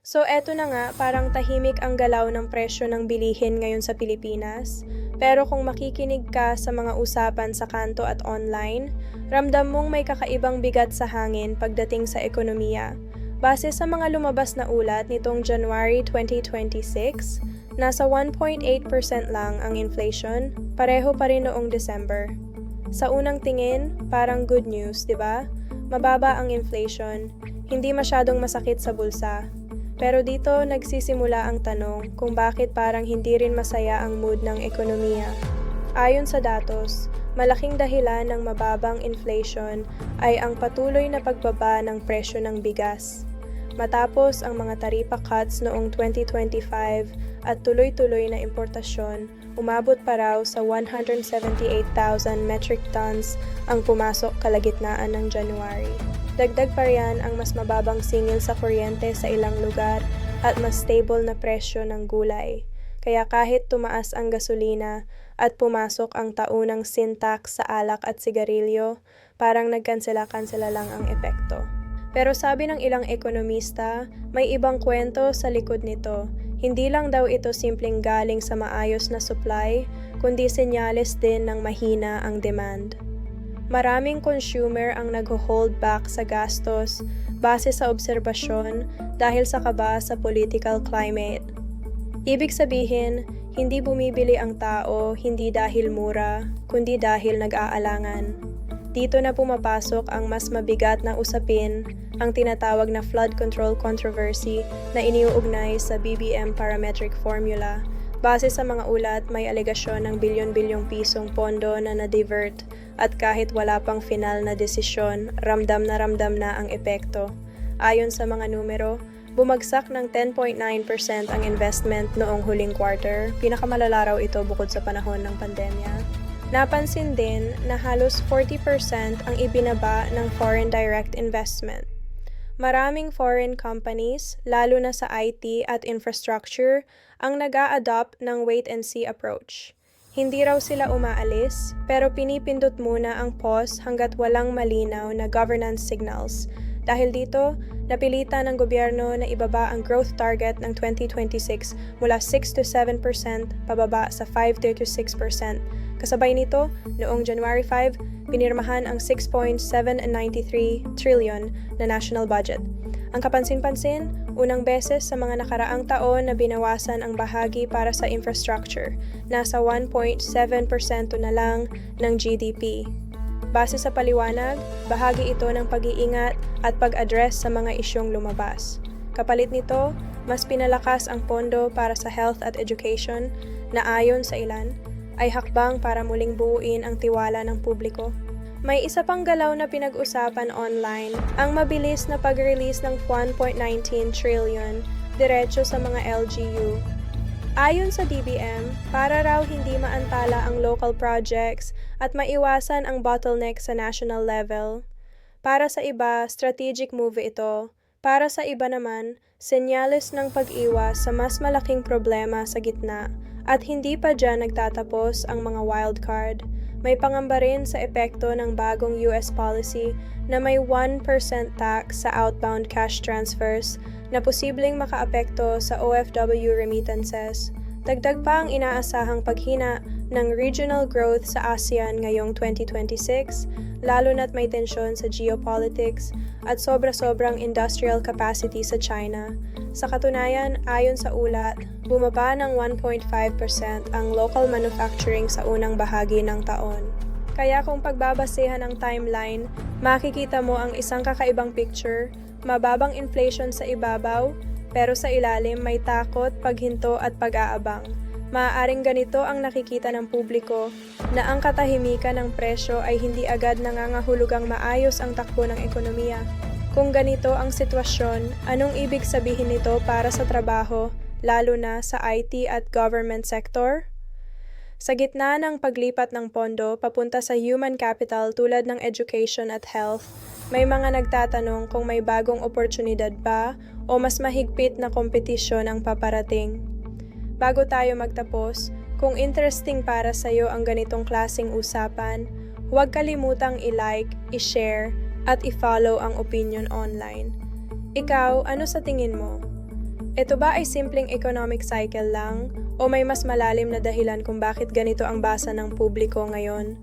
So eto na nga, parang tahimik ang galaw ng presyo ng bilihin ngayon sa Pilipinas. Pero kung makikinig ka sa mga usapan sa kanto at online, ramdam mong may kakaibang bigat sa hangin pagdating sa ekonomiya. Base sa mga lumabas na ulat nitong January 2026, nasa 1.8% lang ang inflation, pareho pa rin noong December. Sa unang tingin, parang good news, di ba? Mababa ang inflation, hindi masyadong masakit sa bulsa. Pero dito nagsisimula ang tanong kung bakit parang hindi rin masaya ang mood ng ekonomiya. Ayon sa datos, malaking dahilan ng mababang inflation ay ang patuloy na pagbaba ng presyo ng bigas. Matapos ang mga taripa cuts noong 2025 at tuloy-tuloy na importasyon, umabot pa raw sa 178,000 metric tons ang pumasok kalagitnaan ng January. Dagdag pa riyan ang mas mababang singil sa kuryente sa ilang lugar at mas stable na presyo ng gulay. Kaya kahit tumaas ang gasolina at pumasok ang taunang sin tax sa alak at sigarilyo, parang nagkansela-kansela lang ang epekto. Pero sabi ng ilang ekonomista, may ibang kwento sa likod nito. Hindi lang daw ito simpleng galing sa maayos na supply, kundi senyales din ng mahina ang demand. Maraming consumer ang nag-hold back sa gastos base sa obserbasyon dahil sa kaba sa political climate. Ibig sabihin, hindi bumibili ang tao hindi dahil mura, kundi dahil nag-aalangan. Dito na pumapasok ang mas mabigat na usapin, ang tinatawag na flood control controversy na iniuugnay sa BBM parametric formula. Base sa mga ulat, may alegasyon ng bilyon-bilyong pisong pondo na na-divert at kahit wala pang final na desisyon, ramdam na ang epekto. Ayon sa mga numero, bumagsak ng 10.9% ang investment noong huling quarter, pinakamalala raw ito bukod sa panahon ng pandemya. Napansin din na halos 40% ang ibinaba ng foreign direct investment. Maraming foreign companies, lalo na sa IT at infrastructure, ang nag-a-adopt ng wait-and-see approach. Hindi raw sila umaalis, pero pinipindot muna ang pause hanggat walang malinaw na governance signals. Dahil dito, napilitan ng gobyerno na ibaba ang growth target ng 2026 mula 6 to 7% pababa sa 5 to 6%. Kasabay nito, noong January 5, pinirmahan ang 6.793 trillion na national budget. Ang kapansin-pansin, unang beses sa mga nakaraang taon na binawasan ang bahagi para sa infrastructure, nasa 1.7% na lang ng GDP. Base sa paliwanag, bahagi ito ng pag-iingat at pag-address sa mga isyong lumabas. Kapalit nito, mas pinalakas ang pondo para sa health at education na ayon sa ilan, ay hakbang para muling buuin ang tiwala ng publiko. May isa pang galaw na pinag-usapan online, ang mabilis na pag-release ng 1.19 trillion diretso sa mga LGU. Ayon sa DBM, para raw hindi maantala ang local projects at maiwasan ang bottleneck sa national level. Para sa iba, strategic move ito. Para sa iba naman, senyales ng pag-iwas sa mas malaking problema sa gitna at hindi pa dyan nagtatapos ang mga wildcard. May pangamba rin sa epekto ng bagong US policy na may 1% tax sa outbound cash transfers na posibleng makaapekto sa OFW remittances. Dagdag pa ang inaasahang paghina ng regional growth sa ASEAN ngayong 2026, lalo na't may tensyon sa geopolitics at sobra-sobrang industrial capacity sa China. Sa katunayan, ayon sa ulat, bumaba ng 1.5% ang local manufacturing sa unang bahagi ng taon. Kaya kung pagbabasehan ang timeline, makikita mo ang isang kakaibang picture, mababang inflation sa ibabaw, pero sa ilalim may takot, paghinto at pag-aabang. Maaaring ganito ang nakikita ng publiko na ang katahimikan ng presyo ay hindi agad nangangahulugang maayos ang takbo ng ekonomiya. Kung ganito ang sitwasyon, anong ibig sabihin nito para sa trabaho, lalo na sa IT at government sector? Sa gitna ng paglipat ng pondo papunta sa human capital tulad ng education at health, may mga nagtatanong kung may bagong oportunidad ba o mas mahigpit na kompetisyon ang paparating. Bago tayo magtapos, kung interesting para sa'yo ang ganitong klaseng usapan, huwag kalimutang i-like, i-share, at i-follow ang opinion online. Ikaw, ano sa tingin mo? Ito ba ay simpleng economic cycle lang? O may mas malalim na dahilan kung bakit ganito ang basa ng publiko ngayon?